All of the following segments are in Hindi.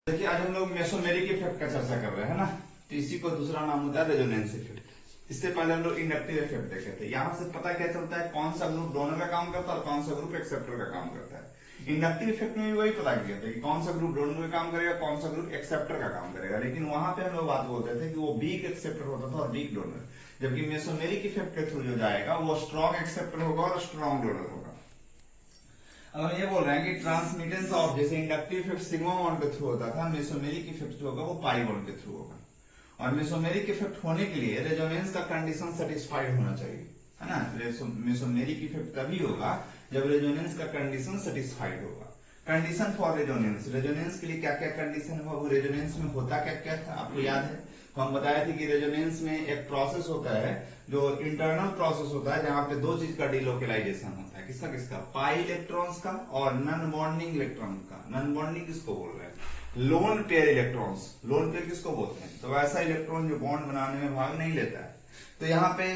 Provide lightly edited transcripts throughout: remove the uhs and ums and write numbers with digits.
देखिए आज हम लोग मेसोमेरिक इफेक्ट का चर्चा कर रहे हैं ना। तो इसी को दूसरा नाम होता है रेजोनेंस इफेक्ट। इससे पहले हम लोग इंडक्टिव इफेक्ट देखे थे। यहाँ से पता क्या चलता है कौन सा ग्रुप डोनर का काम करता है और कौन सा ग्रुप एक्सेप्टर का काम करता है। इंडक्टिव इफेक्ट में भी वही पता किया था कि कौन सा ग्रुप डोनर का काम करेगा, कौन सा ग्रुप एक्सेप्टर का काम करेगा। लेकिन वहां पे हम लोग बात बोलते थे कि वो वीक एक्सेप्टर होता था और वीक डोनर, जबकि मेसोमेरिक इफेक्ट के थ्रू जो जाएगा वो स्ट्रॉन्ग एक्सेप्टर होगा और स्ट्रॉन्ग डोनर होगा। अब हम ये बोल रहे हैं कि ट्रांसमिटेंस ऑफ, जैसे इंडक्टिव इफेक्ट सिग्मा बॉन्ड के थ्रू होता था, मेसोमेरिक इफेक्ट जो होगा वो पाई बॉन्ड के थ्रू होगा। और मेसोमेरिक इफेक्ट होने के लिए रेजोनेंस का कंडीशन सेटिस्फाइड होना चाहिए, है ना। मेसोमेरिक इफेक्ट तभी होगा जब रेजोनेंस का कंडीशन सेटिस्फाइड होगा। कंडीशन फॉर रेजोनेंस, रेजोनेंस के लिए क्या क्या कंडीशन है, वो रेजोनेंस में होता क्या क्या था आपको याद है। तो हम बताए थे कि रेजोनेंस में एक प्रोसेस होता है जो इंटरनल प्रोसेस होता है, जहां पे दो चीज का डिलोकेलाइजेशन होता है। किसका किसका, पाई इलेक्ट्रॉन्स का और नॉन बॉन्डिंग इलेक्ट्रॉन का। नॉन बॉन्डिंग किसको बोल रहे हैं, lone pair electrons. Lone pair किसको बोलते हैं, तो वैसा इलेक्ट्रॉन जो बॉन्ड बनाने में भाग नहीं लेता है। तो यहाँ पे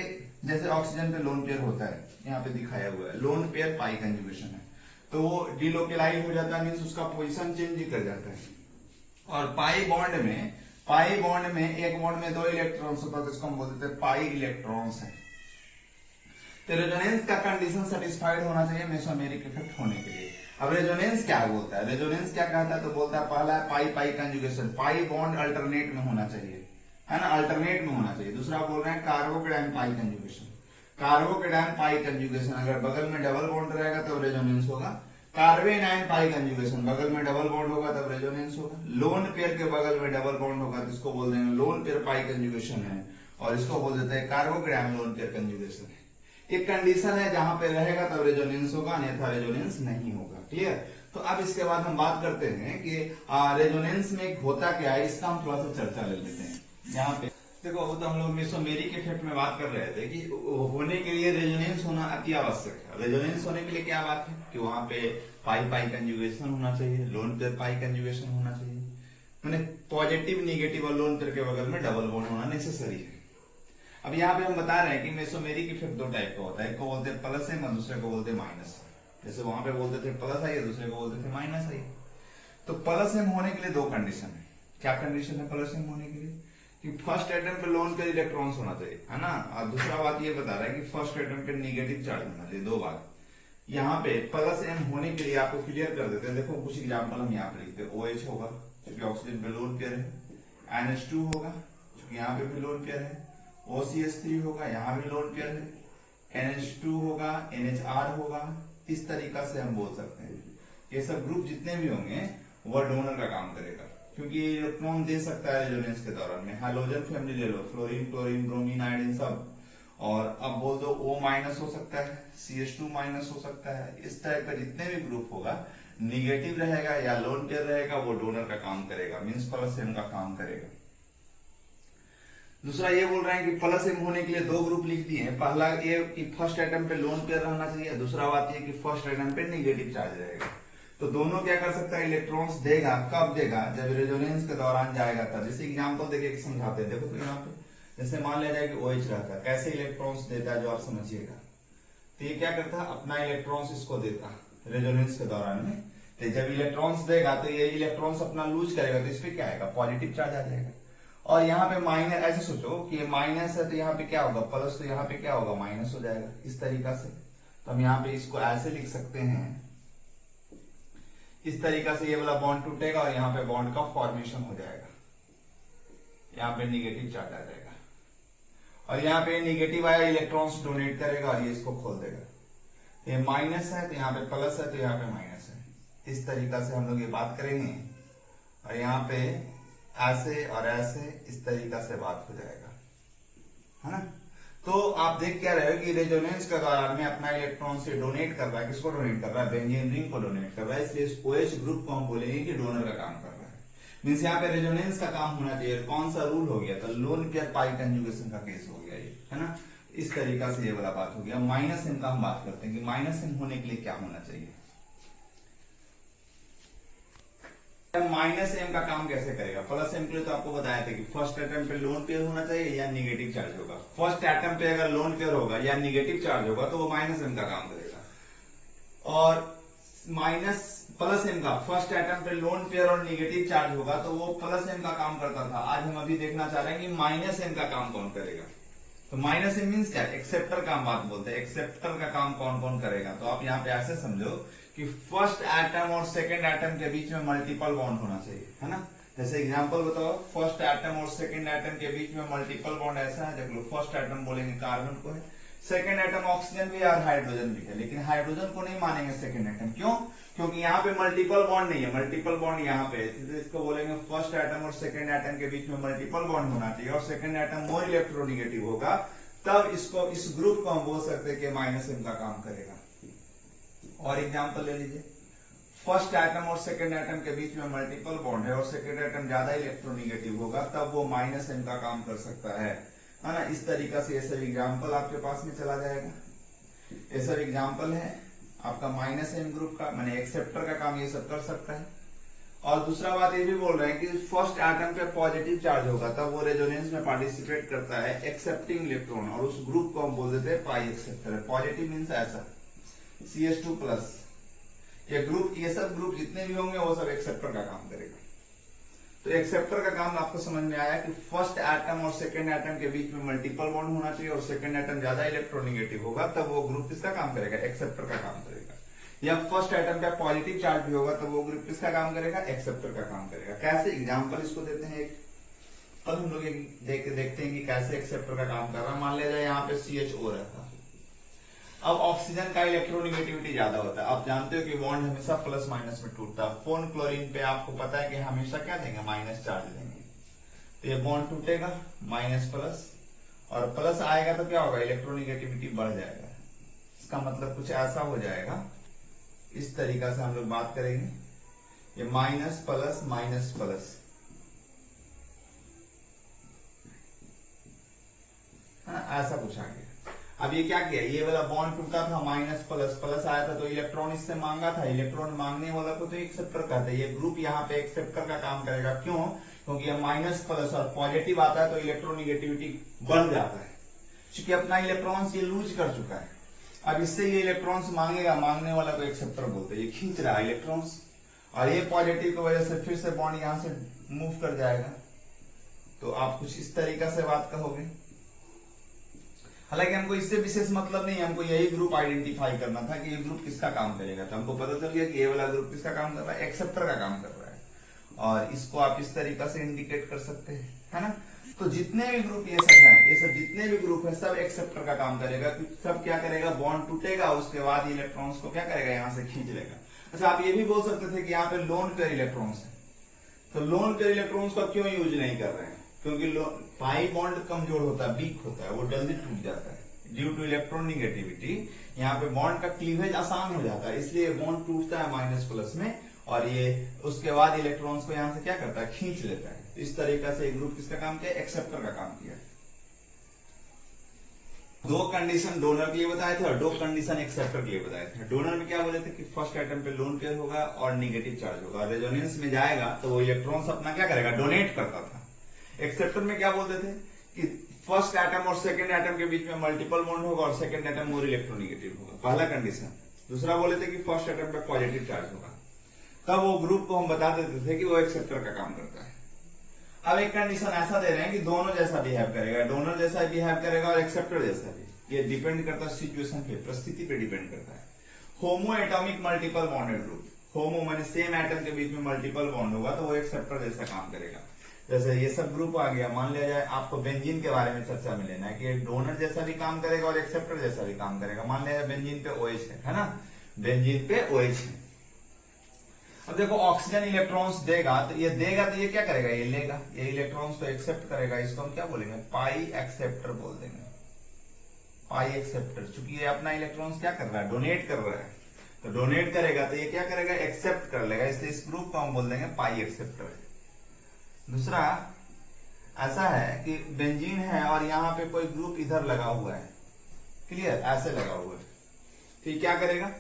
जैसे ऑक्सीजन पे लोन पेयर होता है, यहाँ पे दिखाया हुआ है लोन पेयर पाई कंजुगेशन है, तो वो डिलोकेलाइज हो जाता है, मीन्स उसका पोजीशन चेंज कर जाता है। और पाई बॉन्ड में एक बॉन्ड में दो इलेक्ट्रॉन्स होता है, जिसको हम बोलते हैं पाई इलेक्ट्रॉन्स है। तो रेजोनेंस का कंडीशन सेटिस्फाइड होना चाहिए मेसोमेरिक इफेक्ट होने के लिए। अब रेजोनेंस क्या बोलता है, रेजोनेंस क्या कहता है, तो बोलता है पहला है पाई पाई कंजुगेशन, पाई बॉन्ड अल्टरनेट में होना चाहिए, है ना, अल्टरनेट में होना चाहिए। दूसरा बोल रहे हैं कार्बोकेटाइन पाई कंजुगेशन, कार्बोकेटाइन पाई कंजुगेशन अगर बगल में डबल बॉन्ड रहेगा तब रेजोनेंस होगा। कार्बेनाइन पाई कंजुगेशन बगल में डबल बॉन्ड होगा तब रेजोनेंस होगा। लोन पेयर के बगल में डबल बॉन्ड होगा तो इसको बोल देंगे लोन पेयर पाई कंजुगेशन है, और इसको बोल देते हैं कार्बोकेटाइन लोन पेयर कंजुगेशन है। एक कंडीशन है जहां पे रहेगा तब रेजोनेंस होगा, अन्यथा रेजोनेंस नहीं होगा। क्लियर। तो अब इसके बाद हम बात करते हैं कि रेजोनेंस में होता क्या है, इसका हम थोड़ा सा चर्चा ले लेते हैं। यहाँ पे देखो, वो तो हम लोग मेसोमेरिक इफेक्ट में बात कर रहे थे कि होने के लिए रेजोनेंस होना अति आवश्यक है। रेजोनेंस होने के लिए क्या बात है कि वहां पे पाई पाई कंजुगेशन होना चाहिए, लोन पेयर पाई कंजुगेशन होना चाहिए, मैंने पॉजिटिव निगेटिव और लोन पेयर के बगल में डबल बॉन्ड होना नेसेसरी है। अब यहाँ पे हम बता रहे हैं कि मेसोमेरिक इफेक्ट दो टाइप का होता है, एक को बोलते हैं प्लस एम और दूसरे को बोलते हैं माइनस। जैसे वहां पे बोलते थे प्लस आई, दूसरे को बोलते थे माइनस आई। तो प्लस एम होने के लिए दो कंडीशन है। क्या कंडीशन है प्लस एम होने के लिए, कि फर्स्ट एटम पे लोन पेयर इलेक्ट्रॉन्स होना चाहिए, है ना। और दूसरा बात ये बता रहा है कि फर्स्ट एटम पे निगेटिव चार्ज होना चाहिए। दो बात यहाँ पे प्लस एम होने के लिए आपको क्लियर कर देते हैं। देखो कुछ एग्जाम्पल हम यहाँ पे लिखते हैं। OH होगा क्योंकि ऑक्सीजन पे लोन पेयर है, NH2 होगा क्योंकि यहाँ पे भी लोन पेयर है, OCH3 होगा, यहाँ भी लोन पेयर है, NH2 होगा, NHR होगा। इस तरीका से हम बोल सकते हैं ये सब ग्रुप जितने भी होंगे वह डोनर का काम करेगा, क्योंकि ये इलेक्ट्रॉन दे सकता है रेजोनेंस के दौरान में। हाइड्रोजन फैमिली ले लो, फ्लोरीन क्लोरीन ब्रोमीन आयोडीन सब। और अब बोल दो O माइनस हो सकता है, CH2 माइनस हो सकता है। इस टाइप का जितने भी ग्रुप होगा, निगेटिव रहेगा या लोन पेयर रहेगा, वो डोनर का काम करेगा, मीन्स प्लस एम का काम करेगा। दूसरा ये बोल रहे हैं कि प्लस एम होने के लिए दो ग्रुप लिख दिए हैं। पहला ये कि फर्स्ट एटम पे लोन पेयर रहना चाहिए, दूसरा बात ये कि फर्स्ट एटम पे नेगेटिव चार्ज रहेगा। तो दोनों क्या कर सकता है, इलेक्ट्रॉन्स देगा। कब देगा, जब रेजोनेंस के दौरान जाएगा तब। जैसे एग्जांपल देखिए समझाते हैं। देखो तो यहाँ पे जैसे मान लिया जाए कि OH रहता है, कैसे इलेक्ट्रॉन्स देता है जो आप समझिएगा। तो ये क्या करता है, अपना इलेक्ट्रॉन्स इसको देता रेजोनेंस के दौरान में। तो जब इलेक्ट्रॉन्स देगा तो ये इलेक्ट्रॉन्स अपना लूज करेगा, तो इस पे क्या आएगा, पॉजिटिव चार्ज आ जाएगा। और यहाँ पे माइनस, ऐसे सोचो कि ये माइनस है तो यहाँ पे क्या होगा प्लस, तो यहाँ पे क्या होगा माइनस हो जाएगा, इस तरीका से। तो हम यहाँ पे इसको ऐसे लिख सकते हैं, इस तरीका से ये वाला बॉन्ड टूटेगा और यहाँ पे बॉन्ड का फॉर्मेशन हो जाएगा, यहाँ पे निगेटिव चार्ज आ जाएगा। और यहाँ पे निगेटिव आया, इलेक्ट्रॉन्स डोनेट करेगा और ये इसको खोल देगा। ये माइनस है तो यहाँ पे प्लस है, तो यहाँ पे माइनस है। इस तरीका से हम लोग ये बात करेंगे। और यहाँ पे ऐसे और ऐसे इस तरीका से बात हो जाएगा, है ना। तो आप देख क्या रहे हो कि रेजोनेंस के दौरान में अपना इलेक्ट्रॉन से डोनेट कर रहा है। किसको डोनेट कर रहा है, बेंजीन रिंग को डोनेट कर रहा है। इसलिए इस OH ग्रुप को हम बोलेंगे कि डोनर का काम कर रहा है। मीन्स यहाँ पे रेजोनेंस का काम होना चाहिए। कौन सा रूल हो गया, तो लोन पेयर पाई कंजुगेशन का केस हो गया ये, है ना। इस तरीका से ये वाला बात हो गया। माइनस एम का हम बात करते हैं कि माइनस एम होने के लिए क्या होना चाहिए। माइनस एम का काम कैसे करेगा, प्लस एम के लिए तो आपको बताया था कि फर्स्ट एटम पे लोन पेयर होना चाहिए या निगेटिव चार्ज होगा। फर्स्ट एटम पे अगर लोन पेयर होगा या निगेटिव चार्ज होगा तो वो माइनस एम का काम करेगा। और माइनस प्लस एम का फर्स्ट एटम पे लोन पेयर और निगेटिव चार्ज होगा तो वो प्लस एम का काम करता था। आज हम अभी देखना चाह रहे हैं कि माइनस एम का काम कौन करेगा। तो माइनस एम मीन्स क्या, एक्सेप्टर का हम बात बोलते हैं, एक्सेप्टर का काम कौन कौन करेगा। तो आप यहाँ पे ऐसे समझो कि फर्स्ट एटम और सेकेंड एटम के बीच में मल्टीपल बॉन्ड होना चाहिए, है ना। जैसे एग्जांपल बताओ, फर्स्ट एटम और सेकेंड एटम के बीच में मल्टीपल बॉन्ड ऐसा है, देख लो फर्स्ट एटम बोलेंगे कार्बन को है, सेकेंड एटम ऑक्सीजन भी और हाइड्रोजन भी है, लेकिन हाइड्रोजन को नहीं मानेंगे सेकेंड एटम। क्यों? क्योंकि यहाँ पे मल्टीपल बॉन्ड नहीं है, मल्टीपल बॉन्ड यहाँ पे है, तो इसको बोलेंगे फर्स्ट एटम और सेकेंड एटम के बीच में मल्टीपल बॉन्ड होना चाहिए और सेकेंड एटम मोर इलेक्ट्रोनिगेटिव होगा, तब इसको इस ग्रुप को हम बोल सकते हैं कि माइनस एम का काम करेगा। और एग्जांपल ले लीजिए, फर्स्ट एटम और सेकेंड एटम के बीच में मल्टीपल बॉन्ड है और सेकेंड एटम ज्यादा इलेक्ट्रोनिगेटिव होगा, तब वो माइनस एम का काम कर सकता है ना। इस तरीका से ये सब एग्जाम्पल आपके पास में चला जाएगा। ये सब एग्जाम्पल है आपका माइनस एम ग्रुप का, माने एक्सेप्टर का काम ये सब कर सकता है। और दूसरा बात ये भी बोल रहे हैं कि फर्स्ट एटम पे पॉजिटिव चार्ज होगा तब वो रेजोनेंस में पार्टिसिपेट करता है एक्सेप्टिंग इलेक्ट्रॉन, और उस ग्रुप को हम बोल देते हैं पाई एक्सेप्टर। पॉजिटिव मीन्स ऐसा CH2+। ये ग्रुप, ये सब ग्रुप जितने भी होंगे वो सब एक्सेप्टर का काम करेगा। तो एक्सेप्टर का काम आपको समझ में आया कि फर्स्ट एटम और सेकेंड एटम के बीच में मल्टीपल बॉन्ड होना चाहिए और सेकेंड एटम ज्यादा इलेक्ट्रोनिगेटिव होगा, तब वो ग्रुप किसका काम करेगा, एक्सेप्टर का काम करेगा। या फर्स्ट एटम पे पॉजिटिव चार्ज भी होगा तो वो ग्रुप किसका काम करेगा, एक्सेप्टर का काम करेगा। कैसे, एग्जांपल इसको देते हैं एक, कल हम लोग देखते हैं कि कैसे एक्सेप्टर का काम कर रहा है। मान लिया जाए यहाँ पे CHO रहता, अब ऑक्सीजन का इलेक्ट्रोनिगेटिविटी ज्यादा होता है। आप जानते हो कि बॉन्ड हमेशा प्लस माइनस में टूटता है। फोन क्लोरीन पे आपको पता है कि हमेशा क्या देंगे, माइनस चार्ज देंगे, तो ये बॉन्ड टूटेगा माइनस प्लस, और प्लस आएगा तो क्या होगा, इलेक्ट्रोनिगेटिविटी बढ़ जाएगा। इसका मतलब कुछ ऐसा हो जाएगा, इस तरीका से हम लोग बात करेंगे, ये माइनस प्लस माइनस प्लस, ऐसा कुछ आ गया। अब ये क्या किया, ये वाला बॉन्ड टूटा था, माइनस प्लस प्लस आया था, तो इलेक्ट्रॉन इससे मांगा था, इलेक्ट्रॉन मांगने वाला को तो एक्सेप्टर कहते हैं। ये ग्रुप यहाँ पे एक्सेप्टर का काम करेगा। क्यों? क्योंकि ये माइनस प्लस और पॉजिटिव आता है तो इलेक्ट्रोनिगेटिविटी बढ़ जाता है, क्योंकि अपना इलेक्ट्रॉन्स ये लूज कर चुका है। अब इससे ये इलेक्ट्रॉन्स मांगेगा, मांगने वाला को एक्सेप्टर बोलते हैं। ये खींच रहा है इलेक्ट्रॉन्स, और ये पॉजिटिव की वजह से फिर से बॉन्ड यहां से मूव कर जाएगा। तो आप कुछ इस तरीका से बात कहोगे। हालांकि हमको इससे विशेष मतलब नहीं है, हमको यही ग्रुप आइडेंटिफाई करना था कि ये ग्रुप किसका काम करेगा। तो हमको पता चल गया कि ये वाला ग्रुप किसका काम कर रहा है, एक्सेप्टर का काम कर रहा है, और इसको आप इस तरीका से इंडिकेट कर सकते हैं, है ना। तो जितने भी ग्रुप ये सब है, ये सब जितने भी ग्रुप है, सब एक्सेप्टर का काम करेगा। सब क्या करेगा, बॉन्ड टूटेगा, उसके बाद इलेक्ट्रॉन्स को क्या करेगा, यहाँ से खींच लेगा। अच्छा, आप ये भी बोल सकते थे कि यहाँ पे लोन पेयर इलेक्ट्रॉन्स है, तो लोन पेयर इलेक्ट्रॉन्स का क्यों यूज नहीं कर रहे हैं, क्योंकि पाई बॉन्ड कमजोर होता है, वीक होता है, वो जल्दी टूट जाता है ड्यू टू इलेक्ट्रोनिगेटिविटी। यहाँ पे बॉन्ड का क्लीवेज आसान हो जाता है, इसलिए बॉन्ड टूटता है माइनस प्लस में, और ये उसके बाद इलेक्ट्रॉन्स को यहाँ से क्या करता है, खींच लेता है। इस तरीका से ग्रुप किसका काम किया, एक्सेप्टर का काम किया। दो कंडीशन डोनर के लिए बताए थे और दो कंडीशन एक्सेप्टर के लिए बताए थे। डोनर में क्या बोले थे कि फर्स्ट एटम पे लोन पेयर होगा और निगेटिव चार्ज होगा, रेजोनेंस में जाएगा तो वो इलेक्ट्रॉन्स अपना क्या करेगा, डोनेट करता था। एक्सेप्टर में क्या बोलते थे कि फर्स्ट एटम और सेकेंड एटम के बीच में मल्टीपल बॉन्ड होगा और सेकेंड एटम मोर इलेक्ट्रोनिगेटिव होगा, पहला कंडीशन। दूसरा बोले थे कि फर्स्ट एटम पे पॉजिटिव चार्ज होगा, तब वो ग्रुप को हम बता देते थे कि वो एक्सेप्टर का काम करता है। अब एक कंडीशन ऐसा दे रहे हैं कि दोनों जैसा बिहेव करेगा, डोनर जैसा बिहेव करेगा और एक्सेप्टर जैसा भी। ये डिपेंड करता है सिचुएशन पे, परिस्थिति पे डिपेंड करता है। Homo atomic multiple bonded group, homo माने सेम एटम के बीच में मल्टीपल बॉन्ड होगा तो वो एक्सेप्टर जैसा काम करेगा। जैसे ये सब ग्रुप आ गया, मान लिया जाए आपको बेंजीन के बारे में चर्चा में लेना है कि डोनर जैसा भी काम करेगा और एक्सेप्टर जैसा भी काम करेगा। मान लिया जाए बेंजीन पे OH है ना, बेंजीन पे OH है। अब देखो ऑक्सीजन इलेक्ट्रॉन्स देगा तो ये क्या करेगा, ये लेगा, ये इलेक्ट्रॉन्स को एक्सेप्ट करेगा। इसको हम क्या बोलेंगे, पाई एक्सेप्टर बोल देंगे, पाई एक्सेप्टर। चूंकि ये अपना इलेक्ट्रॉन्स क्या कर रहा है, डोनेट कर रहा है, तो डोनेट करेगा तो ये क्या करेगा, एक्सेप्ट कर लेगा, इसलिए इस ग्रुप को हम बोल देंगे पाई एक्सेप्टर। दूसरा ऐसा है कि बेंजीन है और यहाँ पे कोई ग्रुप इधर लगा हुआ है, क्लियर, ऐसे लगा हुआ है, तो ये क्या करेगा,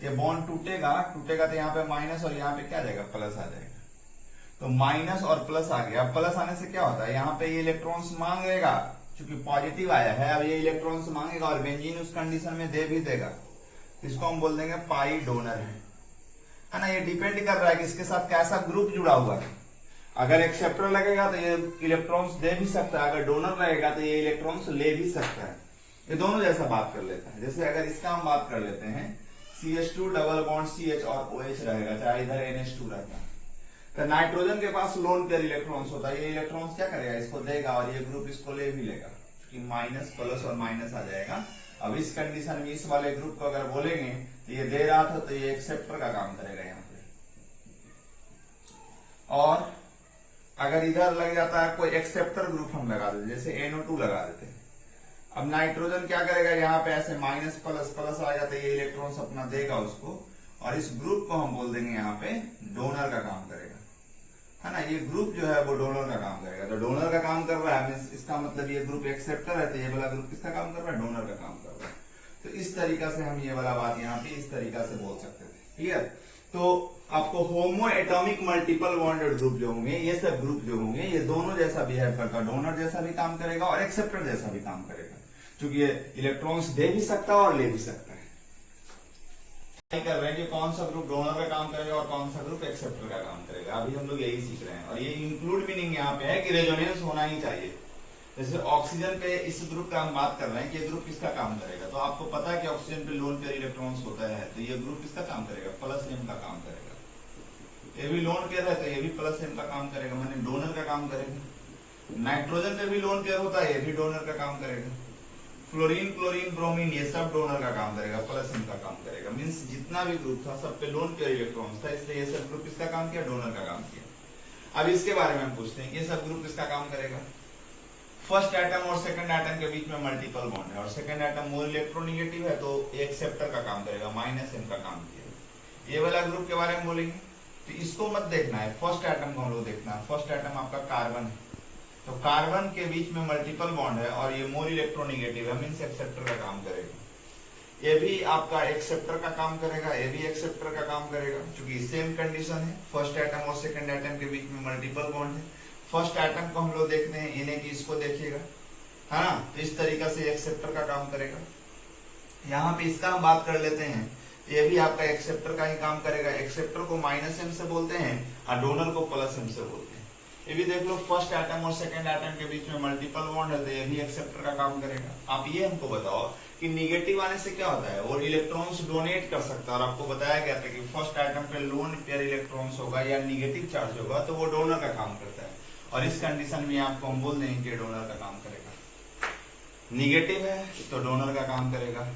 ये बॉन्ड टूटेगा तो यहाँ पे माइनस और यहाँ पे क्या आ जाएगा, प्लस आ जाएगा। तो माइनस और प्लस आ गया। प्लस आने से क्या होता है, यहाँ पे ये इलेक्ट्रॉन्स मांगेगा, क्योंकि पॉजिटिव आया है, अब ये इलेक्ट्रॉन्स मांगेगा और बेंजीन उस कंडीशन में दे भी देगा, इसको हम बोल देंगे पाई डोनर है। है ना। ये डिपेंड कर रहा है कि इसके साथ कैसा ग्रुप जुड़ा हुआ है। अगर एक्सेप्टर लगेगा तो ये इलेक्ट्रॉन्स दे भी सकता है, अगर डोनर लगेगा तो ये इलेक्ट्रॉन्स ले भी सकता है। ये दोनों जैसा बात कर लेता है। जैसे अगर इसका हम बात कर लेते हैं, CH2 डबल बॉन्ड CH और OH रहेगा, चाहे इधर NH2 रहेगा, तो नाइट्रोजन के पास लोन पेयर इलेक्ट्रॉन्स होता है। ये इलेक्ट्रॉन्स क्या करेगा, इसको देगा और ये ग्रुप इसको ले भी लेगा, क्योंकि माइनस प्लस और माइनस आ जाएगा। अब इस कंडीशन में इस वाले ग्रुप को अगर बोलेंगे तो ये दे रहा था तो ये एक्सेप्टर का काम करेगा यहाँ पे। और अगर इधर लग जाता है कोई एक्सेप्टर ग्रुप हम लगा देते, जैसे NO2 लगा देते हैं। अब नाइट्रोजन क्या करेगा, यहाँ पे ऐसे माइनस प्लस प्लस आएगा तो ये इलेक्ट्रॉन्स अपना देगा उसको, और इस ग्रुप को हम बोल देंगे यहाँ पे डोनर का काम करेगा, है ना। ये ग्रुप जो है वो डोनर का काम करेगा। तो डोनर का काम कर रहा है, इसका मतलब ये ग्रुप एक्सेप्टर है, तो ये वाला ग्रुप किसका काम कर रहा है, डोनर का काम कर रहा है। तो इस तरीका से हम ये वाला बात यहाँ पे इस तरीका से बोल सकते थे। क्लियर। तो आपको होमो एटॉमिक मल्टीपल बॉन्डेड ग्रुप जो होंगे, ये सब ग्रुप जो होंगे, ये दोनों जैसा बिहेव करता, डोनर जैसा भी काम करेगा और एक्सेप्टर जैसा भी काम करेगा, क्योंकि ये इलेक्ट्रॉन्स दे भी सकता है और ले भी सकता है। कर रहे हैं कि कौन सा ग्रुप डोनर का काम करेगा और कौन सा ग्रुप एक्सेप्टर का काम करेगा। अभी हम लोग यही सीख रहे हैं। और ये इंक्लूड मीनिंग यहाँ पे है कि रेजोनेंस होना ही चाहिए। जैसे ऑक्सीजन पे इस ग्रुप का हम बात कर रहे हैं कि ये ग्रुप किसका काम करेगा, तो आपको पता है कि ऑक्सीजन पे लोन पेयर इलेक्ट्रॉन्स होता है, तो ये ग्रुप किसका काम करेगा, प्लस M का काम करेगा। ये भी लोन पेयर है तो ये भी प्लस M का काम करेगा, माने डोनर का काम करेगा। नाइट्रोजन पे भी लोन पेयर होता है, ये भी डोनर का काम करेगा। फ्लोरीन, क्लोरीन, ब्रोमीन, ये सब डोनर का काम करेगा, प्लस M का काम करेगा। मींस जितना भी ग्रुप था सब पे लोन पेयर इलेक्ट्रॉन्स था, इसलिए ये सब ग्रुप किसका काम किया, डोनर का काम किया। अब इसके बारे में हम पूछते हैं कि ये सब ग्रुप किसका काम करेगा। फर्स्ट एटम और सेकंड एटम के बीच में मल्टीपल बॉन्ड है और सेकंड एटम मोर इलेक्ट्रोनिगेटिव है, तो एक्सेप्टर का काम करेगा, माइनस M का काम किया। ये वाला ग्रुप के बारे में बोलेंगे तो इसको मत देखना है, फर्स्ट एटम को हम लोग देखना है। फर्स्ट एटम आपका कार्बन है, तो कार्बन के बीच में मल्टीपल बॉन्ड है और ये मोर इलेक्ट्रोनिगेटिव है, मींस एक्सेप्टर का काम करेगा। ये भी आपका एक्सेप्टर का काम करेगा, ये भी एक्सेप्टर का काम करेगा, क्योंकि सेम कंडीशन है। फर्स्ट एटम और सेकंड एटम के बीच में मल्टीपल बॉन्ड है। फर्स्ट एटम को हम लोग देखते हैं, इन्हें की इसको देखिएगा, है ना। तो इस तरीका से एक्सेप्टर का काम करेगा। यहाँ पे इसका हम बात कर लेते हैं, ये भी आपका एक्सेप्टर का ही काम करेगा। एक्सेप्टर को माइनस M से बोलते हैं और डोनर को प्लस M से बोलते हैं। ये भी देख लो, फर्स्ट एटम और सेकंड एटम के बीच में मल्टीपल बॉन्ड है, तो ये भी एक्सेप्टर का काम करेगा। आप ये हमको बताओ कि निगेटिव आने से क्या होता है, वो इलेक्ट्रॉन्स डोनेट कर सकता है। और आपको बताया गया था कि फर्स्ट एटम पे लोन पेयर इलेक्ट्रॉन्स होगा या निगेटिव चार्ज होगा तो वो डोनर का काम करता है, और इस कंडीशन में आपको हम बोल देंगे कि डोनर का काम करेगा। निगेटिव है तो डोनर का काम करेगा,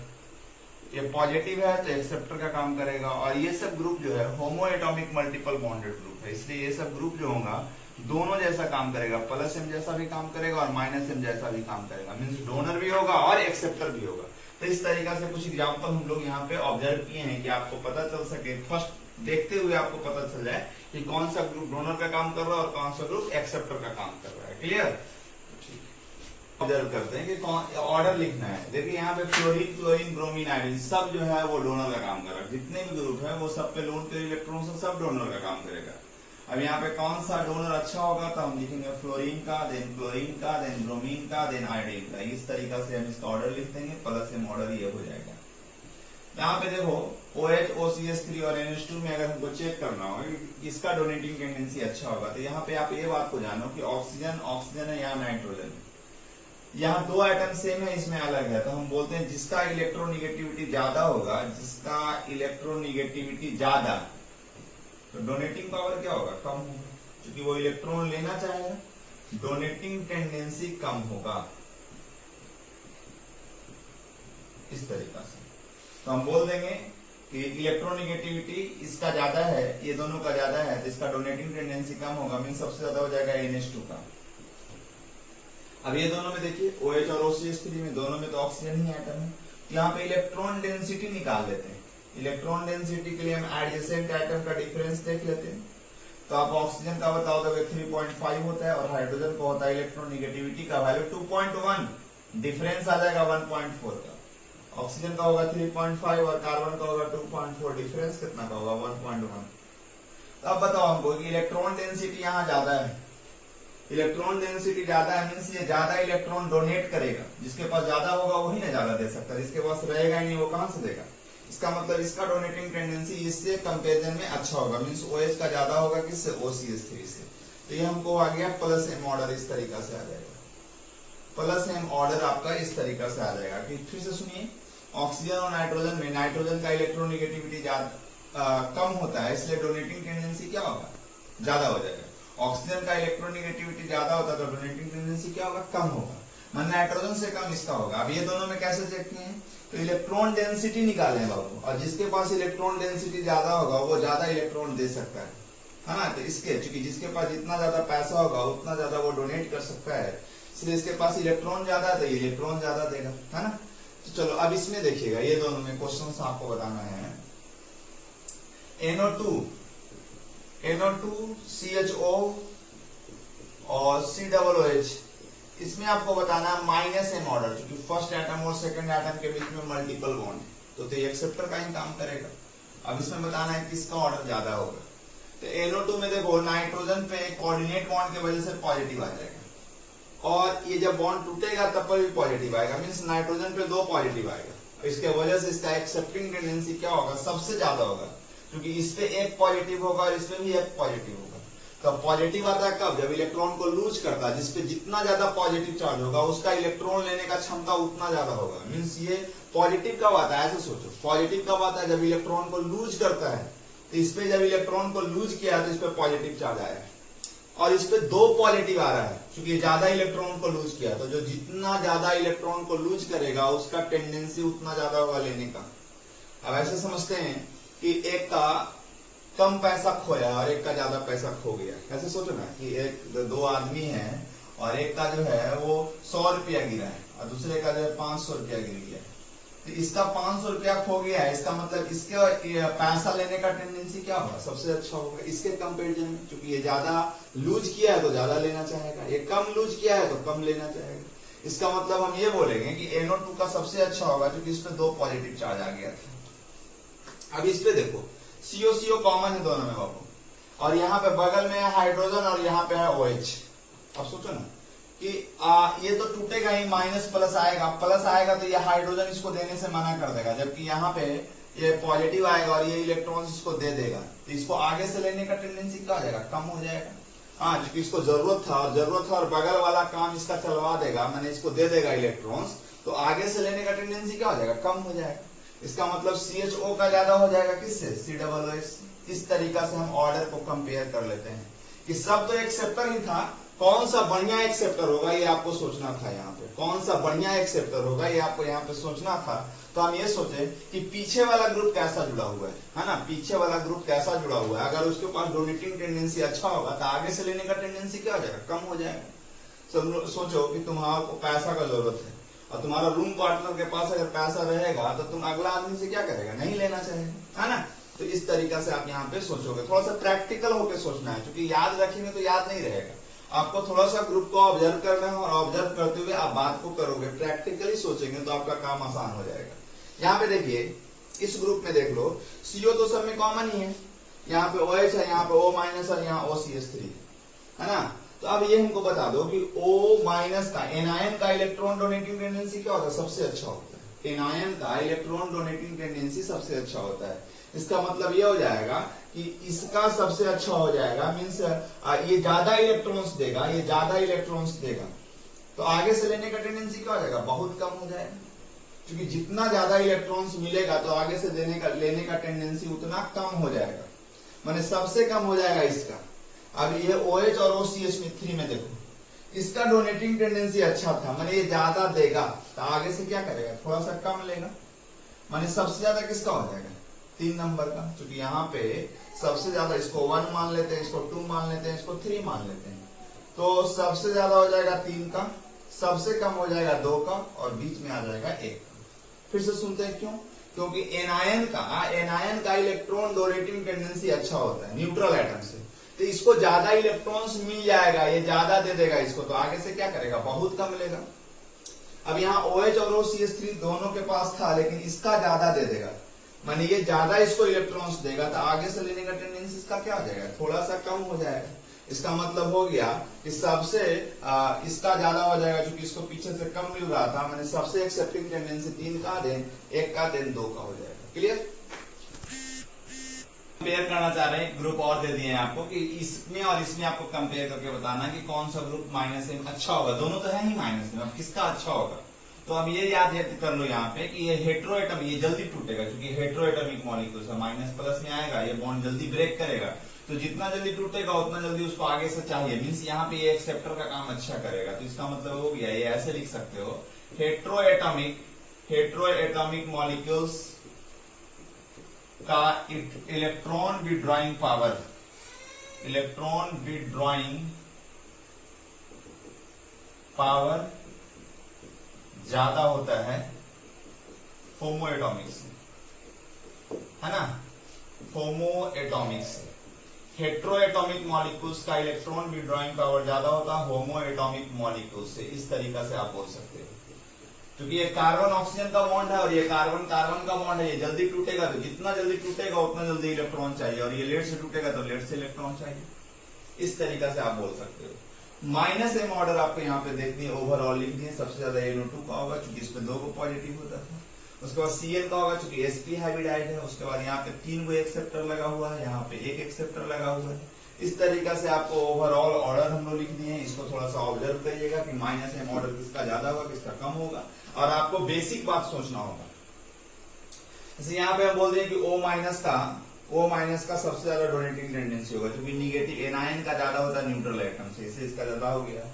ये पॉजिटिव है तो एक्सेप्टर का काम करेगा। और ये सब ग्रुप जो है homo atomic multiple bonded group है, इसलिए ये सब ग्रुप जो होगा दोनों जैसा काम करेगा, प्लस M जैसा भी काम करेगा और माइनस M जैसा भी काम करेगा, मींस डोनर भी होगा और एक्सेप्टर भी होगा। तो इस तरीका से कुछ एग्जांपल हम लोग यहाँ पे ऑब्जर्व किए हैं कि आपको पता चल सके, फर्स्ट देखते हुए आपको पता चल जाए कि कौन सा ग्रुप डोनर का काम कर रहा है और कौन सा ग्रुप एक्सेप्टर का काम कर रहा है। क्लियर। ऑब्जर्व करते हैं कि कौन ऑर्डर लिखना है। देखिए यहाँ पे फ्लोरीन, क्लोरीन, ब्रोमीन, आयोडीन सब जो है वो डोनर का काम कर रहा है। जितने भी ग्रुप है वो सब पे लोन पेयर इलेक्ट्रॉन से सब डोनर का काम करेगा। अब यहाँ पे कौन सा डोनर अच्छा होगा तो हम लिखेंगे फ्लोरीन का, देन क्लोरीन का, देन ब्रोमीन का, देन आयोडीन का। इस तरीका से हम इसका ऑर्डर लिख देंगे, प्लस M ऑर्डर ये हो जाएगा। यहाँ पे देखो OH, OCH3 और NH2 में अगर हमको चेक करना हो इसका डोनेटिंग टेंडेंसी अच्छा होगा, तो यहाँ पे आप ये बात को जानो कि ऑक्सीजन ऑक्सीजन है, यहाँ नाइट्रोजन है। यहाँ दो आइटम सेम है, इसमें अलग है, तो हम बोलते हैं जिसका इलेक्ट्रोनिगेटिविटी ज्यादा होगा, जिसका इलेक्ट्रोनिगेटिविटी ज्यादा, तो डोनेटिंग पावर क्या होगा, कम होगा, क्योंकि वो इलेक्ट्रॉन लेना चाहेगा, डोनेटिंग टेंडेंसी कम होगा। इस तरीका से तो हम बोल देंगे कि इलेक्ट्रोनिगेटिविटी इसका ज्यादा है, ये दोनों का ज्यादा है, तो इसका डोनेटिंग टेंडेंसी कम होगा, मीन सबसे ज्यादा हो जाएगा NH2 का। अब ये दोनों में देखिए OH और OCH3 में दोनों में तो ऑक्सीजन ही एटम है, यहाँ पे इलेक्ट्रॉन डेंसिटी निकाल लेते हैं। इलेक्ट्रॉन डेंसिटी के लिए हम एडजेसेंट एटम का डिफरेंस देख लेते हैं। तो आप ऑक्सीजन का बताओ तो 3.5 होता है और हाइड्रोजन का होता है इलेक्ट्रोनिगेटिविटी का वैल्यू 2.1, डिफरेंस आ जाएगा 1.4 का। ऑक्सीजन का होगा 3.5 और कार्बन का होगा 2.4, डिफरेंस कितना का होगा 1.1। तो अब बताओ हमको कि इलेक्ट्रॉन डेंसिटी यहाँ ज्यादा है, इलेक्ट्रॉन डेंसिटी ज्यादा है मीन्स ये ज्यादा इलेक्ट्रॉन डोनेट करेगा, जिसके पास ज्यादा होगा वही ना ज्यादा दे सकता है, जिसके पास रहेगा ही नहीं वो कहां से देगा। इसका मतलब इसका डोनेटिंग टेंडेंसी इससे कंपेरिजन में अच्छा होगा, मींस OH का ज्यादा होगा किससे, OCH3 से। तो ये हमको आ गया प्लस M ऑर्डर, इस तरीका से आ जाएगा, प्लस M ऑर्डर आपका इस तरीका से आ जाएगा। कि फिर से सुनिए, ऑक्सीजन और नाइट्रोजन में नाइट्रोजन का इलेक्ट्रोनेगेटिविटी कम होता है, इसलिए डोनेटिंग टेंडेंसी क्या होगा, ज्यादा हो जाएगा। ऑक्सीजन का इलेक्ट्रोनेगेटिविटी ज्यादा होता है तो डोनेटिंग टेंडेंसी क्या होगा, कम होगा। मन नाइट्रोजन से कम इसका होगा। अब ये दोनों में कैसे चेक किए हैं, तो इलेक्ट्रॉन डेंसिटी निकाले बाबू, और जिसके पास इलेक्ट्रॉन डेंसिटी ज्यादा होगा वो ज्यादा इलेक्ट्रॉन दे सकता है ना। तो इसके चूंकि जिसके पास जितना ज्यादा पैसा होगा उतना ज्यादा वो डोनेट कर सकता है, इसलिए इसके पास इलेक्ट्रॉन ज्यादा है तो ये इलेक्ट्रॉन ज्यादा देगा, है ना। तो चलो अब इसमें देखिएगा, ये दोनों में क्वेश्चन आपको बताना है। NO2 CHO और COOH, इसमें आपको बताना है माइनस M ऑर्डर, क्योंकि फर्स्ट एटम और सेकंड एटम के बीच में मल्टीपल बॉन्ड है, तो ये एक्सेप्टर का ही काम करेगा। अब इसमें बताना है किसका ऑर्डर ज्यादा होगा। तो NO2 में देखो नाइट्रोजन पे कोऑर्डिनेट बॉन्ड की वजह से पॉजिटिव आ जाएगा, और ये जब बॉन्ड टूटेगा तब पर भी पॉजिटिव आएगा, मींस नाइट्रोजन पे 2 पॉजिटिव आएगा। इसके वजह से इसका एक्सेप्टिंग टेंडेंसी क्या होगा, सबसे ज्यादा होगा, क्योंकि इस पे 1 पॉजिटिव होगा और इसमें भी 1 पॉजिटिव होगा। तो पॉजिटिव आता है कब, जब इलेक्ट्रॉन को लूज करता है, जिसपे जितना ज्यादा पॉजिटिव चार्ज होगा उसका इलेक्ट्रॉन लेने का क्षमता उतना ज्यादा होगा। मींस ये पॉजिटिव कब आता है, ऐसे सोचो, पॉजिटिव कब आता है, जब इलेक्ट्रॉन को लूज करता है। तो इसपे जब इलेक्ट्रॉन को लूज किया तो इस पे पॉजिटिव चार्ज आया है, और इस पे 2 पॉजिटिव आ रहा है, क्योंकि ज्यादा इलेक्ट्रॉन को लूज किया। तो जो जितना ज्यादा इलेक्ट्रॉन को लूज करेगा उसका टेंडेंसी उतना ज्यादा होगा लेने का। अब ऐसे समझते हैं कि एक का कम पैसा खोया और एक का ज्यादा पैसा खो गया। ऐसे सोचो ना कि एक 2 आदमी हैं और एक का जो है वो 100 रुपया गिरा है और दूसरे का जो है 500 रुपया गिर गया। तो इसका 500 रुपया खो गया है, इसका मतलब इसके पैसा लेने का टेंडेंसी क्या होगा, सबसे अच्छा होगा इसके कंपेरिजन में, क्योंकि ये ज्यादा लूज किया है तो ज्यादा लेना चाहेगा, ये कम लूज किया है तो कम लेना चाहेगा। इसका मतलब हम ये बोलेंगे कि NO2 का सबसे अच्छा होगा, क्योंकि इस पे 2 पॉजिटिव चार्ज आ गया था। अब इस पे देखो CO कॉमन है दोनों में बाबू, और यहाँ पे बगल में है हाइड्रोजन और यहाँ पे है OH। अब सोचो ना कि ये तो टूटेगा ही, माइनस प्लस आएगा तो ये हाइड्रोजन इसको देने से मना कर देगा, जबकि यहाँ पे ये पॉजिटिव आएगा और ये इलेक्ट्रॉन्स इसको दे देगा, तो इसको आगे से लेने का टेंडेंसी क्या हो जाएगा, कम हो जाएगा। हाँ, क्योंकि इसको जरूरत था और बगल वाला काम इसका चलवा देगा, मैंने इसको दे देगा इलेक्ट्रॉन्स, तो आगे से लेने का टेंडेंसी क्या हो जाएगा, कम हो जाएगा। इसका मतलब CHO का ज्यादा हो जाएगा किससे, COOH। इस तरीका से हम ऑर्डर को कंपेयर कर लेते हैं कि सब तो एक्सेप्टर ही था, कौन सा बढ़िया एक्सेप्टर होगा ये आपको सोचना था। यहाँ पे कौन सा बढ़िया एक्सेप्टर होगा ये आपको यहाँ पे सोचना था। तो हम ये सोचे कि पीछे वाला ग्रुप कैसा जुड़ा हुआ है ना, पीछे वाला ग्रुप कैसा जुड़ा हुआ है। अगर उसके पास डोनेटिंग टेंडेंसी अच्छा होगा तो आगे से लेने का टेंडेंसी क्या हो जाएगा, कम हो जाएगा। सोचो कि तुम्हारा पैसा का जरूरत है और तुम्हारा रूम पार्टनर के पास अगर पैसा रहेगा तो तुम अगला आदमी से क्या करेगा, नहीं लेना चाहेगा, है ना। तो इस तरीका से आप यहाँ पे सोचोगे, थोड़ा सा प्रैक्टिकल होकर सोचना है, क्योंकि याद रखेंगे तो याद नहीं रहेगा। आपको थोड़ा सा ग्रुप को ऑब्जर्व करना है और ऑब्जर्व करते हुए आप बात को करोगे, प्रैक्टिकली सोचेंगे तो आपका काम आसान हो जाएगा। यहाँ पे देखिए, इस ग्रुप में देख लो, CO तो सब में कॉमन ही है, यहाँ पे OH है, यहाँ पे O- और यहाँ OCH3 है ना। तो अब ये हमको बता दो कि O- का एनायन का इलेक्ट्रॉन डोनेटिंग टेंडेंसी क्या होता है, सबसे अच्छा होता है। एनायन का इलेक्ट्रॉन डोनेटिंग टेंडेंसी सबसे अच्छा होता है। इसका मतलब ये हो जाएगा कि इसका सबसे अच्छा हो जाएगा, मीन्स ये ज्यादा इलेक्ट्रॉन्स देगा, ये ज्यादा इलेक्ट्रॉन्स देगा, तो आगे से लेने का टेंडेंसी क्या हो जाएगा, बहुत कम हो जाएगा। क्योंकि जितना ज्यादा इलेक्ट्रॉन्स मिलेगा तो आगे से लेने का टेंडेंसी उतना कम हो जाएगा, माने सबसे कम हो जाएगा इसका। अब ये OH और OCH3 में देखो, इसका डोनेटिंग टेंडेंसी अच्छा था, माने ये ज्यादा देगा, तो आगे से क्या करेगा, थोड़ा सा कम लेगा। माने सबसे ज्यादा किसका हो जाएगा, 3 नंबर का, क्योंकि यहाँ पे सबसे ज्यादा इसको 1 मान लेते हैं, इसको 2 मान लेते हैं, इसको 3 मान लेते हैं, तो सबसे ज्यादा हो जाएगा 3 का, सबसे कम हो जाएगा 2 का, और बीच में आ जाएगा 1 का। फिर से सुनते हैं क्यों, क्योंकि एनायन का इलेक्ट्रॉन डोनेटिंग टेंडेंसी अच्छा होता है न्यूट्रल एटम से, तो इसको ज्यादा इलेक्ट्रॉन्स मिल जाएगा, ये ज्यादा दे देगा इसको, तो आगे से क्या करेगा, बहुत कम लेगा। अब यहाँ OH और OCH3 दोनों के पास था, लेकिन इसका ज्यादा दे देगा, माने ये ज्यादा इसको इलेक्ट्रॉन्स देगा, तो आगे से लेने का टेंडेंसी इसका क्या हो जाएगा, थोड़ा सा कम हो जाएगा। इसका मतलब हो गया कि सबसे इसका ज्यादा हो जाएगा, क्योंकि इसको पीछे से कम मिल रहा था, मैंने सबसे एक्सेप्टिंग टेंडेंसी 3 का, देन 1 का, देन 2 का हो जाएगा। क्लियर? कंपेयर करना चाह रहे हैं, ग्रुप और दे दिए हैं आपको कि इसमें और इसमें आपको कंपेयर करके बताना कि कौन सा ग्रुप माइनस एम अच्छा होगा। दोनों तो है ही माइनस एम, अब किसका अच्छा होगा? तो अब ये याद कर लो यहाँ पे कि ये हेट्रोएटम, ये जल्दी टूटेगा क्योंकि हेट्रोएटमिक मॉलिक्यूल्स है, माइनस प्लस में आएगा, ये बॉन्ड जल्दी ब्रेक करेगा। तो जितना जल्दी टूटेगा उतना जल्दी उसको आगे से चाहिए, मीन्स यहाँ पे ये एक्सेप्टर का काम अच्छा करेगा। तो इसका मतलब हो गया, ये ऐसे लिख सकते हो, हेट्रोएटमिक मॉलिक्यूल्स का electron withdrawing power, electron withdrawing power ज्यादा होता है होमोएटॉमिक से, है ना, होमोएटॉमिक से। हेट्रोएटॉमिक मॉलिक्यूल्स का इलेक्ट्रॉन विड्रॉइंग पावर ज्यादा होता है होमोएटॉमिक मॉलिक्यूल्स से। इस तरीका से आप बोल सकते हो, क्योंकि ये कार्बन ऑक्सीजन का बॉन्ड है और ये कार्बन कार्बन का बॉन्ड है, ये जल्दी टूटेगा, तो जितना जल्दी टूटेगा उतना जल्दी इलेक्ट्रॉन चाहिए, और ये लेट से टूटेगा तो लेट से इलेक्ट्रॉन चाहिए। इस तरीका से आप बोल सकते हो। माइनस एम ऑर्डर आपको यहाँ पे देखनी है, ओवरऑल लिख दिए। सबसे ज्यादा NO2 का होगा क्योंकि इसमें 2 को पॉजिटिव होता था। उसके बाद Cl का होगा क्योंकि sp हाइब्रिडाइड है। उसके बाद यहाँ पे 3 को एक्सेप्टर लगा हुआ है, यहाँ पे 1 एक्सेप्टर लगा हुआ है। इस तरीका से आपको ओवरऑल ऑर्डर हम लोग लिख दिए हैं। इसको थोड़ा सा ऑब्जर्व करिएगा कि माइनस एम ऑर्डर किसका ज्यादा होगा किसका कम होगा, और आपको बेसिक बात सोचना होगा। जैसे यहाँ पे हम बोल दें कि O माइनस का सबसे ज्यादा डोनेटिंग टेंडेंसी होगा क्योंकि निगेटिव एनायन का ज्यादा होता है न्यूट्रल एटम से, इससे इसका ज्यादा हो गया,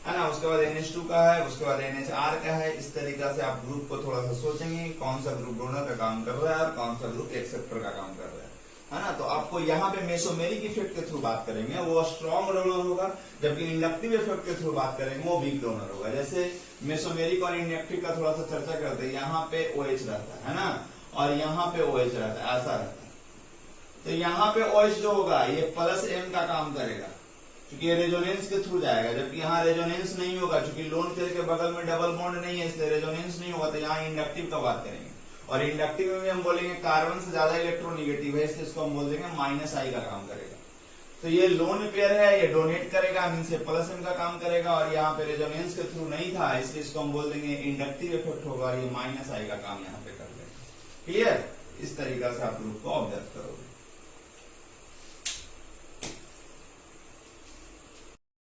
है ना। उसके बाद NH2 का है, उसके बाद NHR का है। इस तरीका से आप ग्रुप को थोड़ा सा सोचेंगे कौन सा ग्रुप डोनर का काम कर रहा है और कौन सा ग्रुप एक्सेप्टर का काम कर रहा है ना। तो आपको यहाँ पे मेसोमेरिक इफेक्ट के थ्रू बात करेंगे, वो स्ट्रॉन्ग डोनर होगा, जबकि इंडक्टिव इफेक्ट के थ्रू बात करेंगे वो वीक डोनर होगा। जैसे मेसोमेरिक और इंडक्टिव का थोड़ा सा चर्चा करते हैं, यहाँ पे OH रहता है ना, और यहाँ पे OH रहता है, ऐसा रहता है। तो यहाँ पे OH जो होगा ये प्लस M का काम करेगा क्योंकि ये रेजोनेंस के थ्रू जाएगा, जबकि यहाँ रेजोनेंस नहीं होगा क्योंकि लोन पेयर के बगल में डबल बॉन्ड नहीं है, इसलिए रेजोनेंस नहीं होगा। तो यहाँ इंडक्टिव का बात करेंगे, और इंडक्टिव में भी हम बोलेंगे कार्बन से ज्यादा इलेक्ट्रोनिगेटिव है, इसलिए इसको हम बोल देंगे -I का काम करेगा। तो ये लोन पेयर है, ये डोनेट करेगा, मीन्स ये प्लस M का काम करेगा, और यहाँ पे रेजोनेंस के थ्रू नहीं था, इसलिए इसको हम बोल देंगे इंडक्टिव इफेक्ट होगा, और ये -I का काम यहाँ पे कर देगा। क्लियर? इस तरीका से आप ग्रुप को ऑब्जर्व करो।